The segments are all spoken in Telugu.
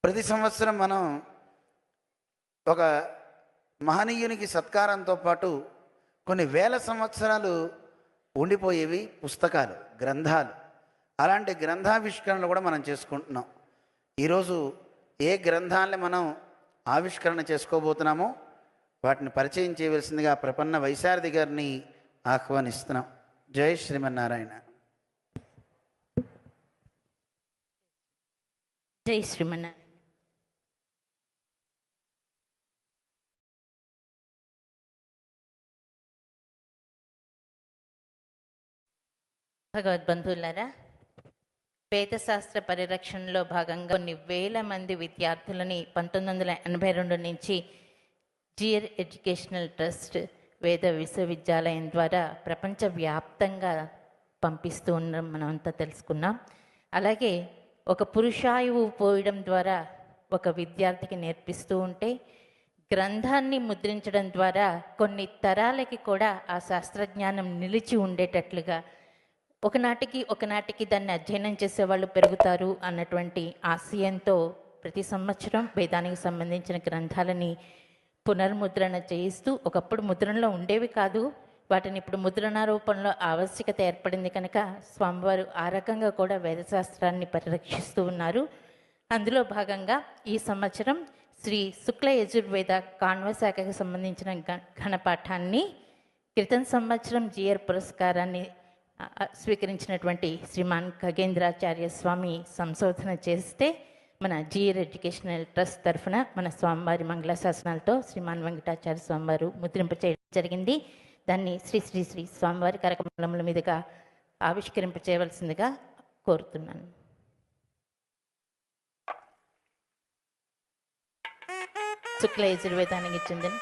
ప్రతి సంవత్సరం మనం ఒక మహనీయునికి సత్కారంతో పాటు కొన్ని వేల సంవత్సరాలు ఉండిపోయేవి పుస్తకాలు, గ్రంథాలు. అలాంటి గ్రంథావిష్కరణలు కూడా మనం చేసుకుంటున్నాం. ఈరోజు ఏ గ్రంథాలని మనం ఆవిష్కరణ చేసుకోబోతున్నామో వాటిని పరిచయం చేయవలసిందిగా ప్రపన్న వైశారథి గారిని ఆహ్వానిస్తున్నాం. జై శ్రీమన్నారాయణ. జై శ్రీమన్నారాయణ. భగవద్బంధువులారా, వేదశాస్త్ర పరిరక్షణలో భాగంగా కొన్ని వేల మంది విద్యార్థులని 1982 నుంచి జియర్ ఎడ్యుకేషనల్ ట్రస్ట్ వేద విశ్వవిద్యాలయం ద్వారా ప్రపంచవ్యాప్తంగా పంపిస్తూ ఉన్నాం. మనమంతా తెలుసుకున్నాం. అలాగే ఒక పురుషాయువు పోయడం ద్వారా ఒక విద్యార్థికి నేర్పిస్తూ ఉంటే, గ్రంథాన్ని ముద్రించడం ద్వారా కొన్ని తరాలకి కూడా ఆ శాస్త్రజ్ఞానం నిలిచి ఉండేటట్లుగా ఒకనాటికి దాన్ని అధ్యయనం చేసేవాళ్ళు పెరుగుతారు అన్నటువంటి ఆశయంతో ప్రతి సంవత్సరం వేదానికి సంబంధించిన గ్రంథాలని పునర్ముద్రణ చేయిస్తూ, ఒకప్పుడు ముద్రణలో ఉండేవి కాదు, వాటిని ఇప్పుడు ముద్రణ రూపంలో ఆవశ్యకత ఏర్పడింది కనుక స్వామివారు ఆ రకంగా కూడా వేదశాస్త్రాన్ని పరిరక్షిస్తూ ఉన్నారు. అందులో భాగంగా ఈ సంవత్సరం శ్రీ శుక్ల యజుర్వేద కాణ్వ శాఖకు సంబంధించిన ఘనపాఠాన్ని క్రితం సంవత్సరం జియర్ పురస్కారాన్ని స్వీకరించినటువంటి శ్రీమాన్ ఖగేంద్రాచార్య స్వామి సంశోధన చేస్తే, మన జియర్ ఎడ్యుకేషనల్ ట్రస్ట్ తరఫున మన స్వామివారి మంగళాశాసనాలతో శ్రీమాన్ వెంకటాచార్య స్వామివారు ముద్రింప చేయడం జరిగింది. దాన్ని శ్రీ శ్రీ శ్రీ స్వామివారి కరకమలముల మీదుగా ఆవిష్కరింప చేయవలసిందిగా కోరుతున్నాను. శుక్ల యజుర్వేదానికి చెందిన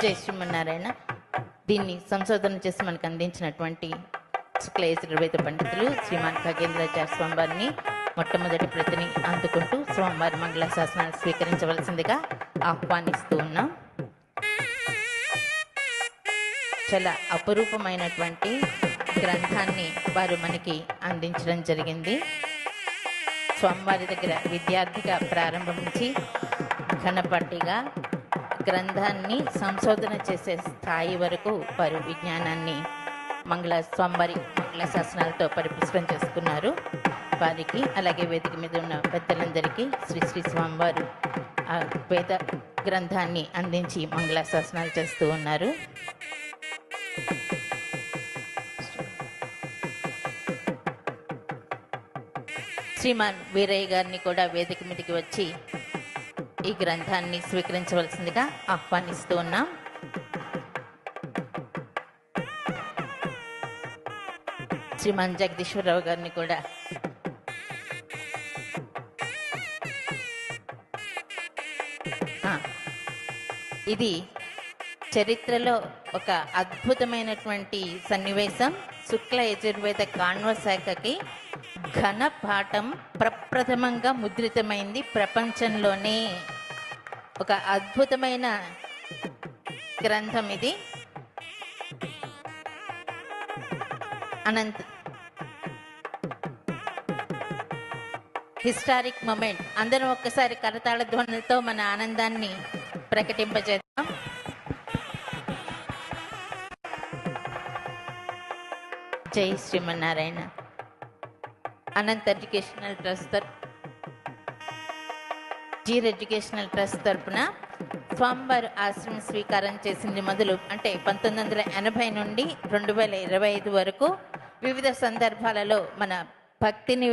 జై శ్రీమన్నారాయణ. దీన్ని సంశోధన చేసి మనకు అందించినటువంటి శుక్ల యజుర్వేద పండితులు శ్రీమాన్ ఖగేంద్రాచార్య స్వామివారిని మొట్టమొదటి ప్రతిని అందుకుంటూ స్వామివారి మంగళాశాసనాలు స్వీకరించవలసిందిగా ఆహ్వానిస్తూ ఉన్నాం. చాలా అపురూపమైనటువంటి గ్రంథాన్ని వారు మనకి అందించడం జరిగింది. స్వామివారి దగ్గర విద్యార్థిగా ప్రారంభించి ఘనపట్టిగా గ్రంథాన్ని సంశోధన చేసే స్థాయి వరకు వారు విజ్ఞానాన్ని స్వామివారి మంగళాశాసనాలతో పరిపుష్టం చేసుకున్నారు. వారికి అలాగే వేదిక మీద ఉన్న పెద్దలందరికీ శ్రీ శ్రీ స్వామివారు ఆ వేద గ్రంథాన్ని అందించి మంగళాశాసనాలు చేస్తూ ఉన్నారు. శ్రీమాన్ వీరయ్య గారిని కూడా వేదిక మీదకి వచ్చి ఈ గ్రంథాన్ని స్వీకరించవలసిందిగా ఆహ్వానిస్తూ ఉన్నాం. శ్రీమాన్ జగదీశ్వరరావు గారిని కూడా ఇది చరిత్రలో ఒక అద్భుతమైనటువంటి సన్నివేశం. శుక్ల యజుర్వేద కాణ్వ శాఖకి ఘన పాఠం ప్రప్రథమంగా ముద్రితమైంది. ప్రపంచంలోనే ఒక అద్భుతమైన గ్రంథం ఇది. Historic moment. అందరం ఒక్కసారి కరతాళ ధ్వనులతో మన ఆనందాన్ని ప్రకటింపజేద్దాం. జై Srimannarayana. Anant educational trust Jeeyar educational trust తరఫున స్వామివారు ఆశ్రమ స్వీకారం చేసింది మొదలు అంటే 1980 నుండి 2025 వరకు వివిధ సందర్భాలలో మన భక్తిని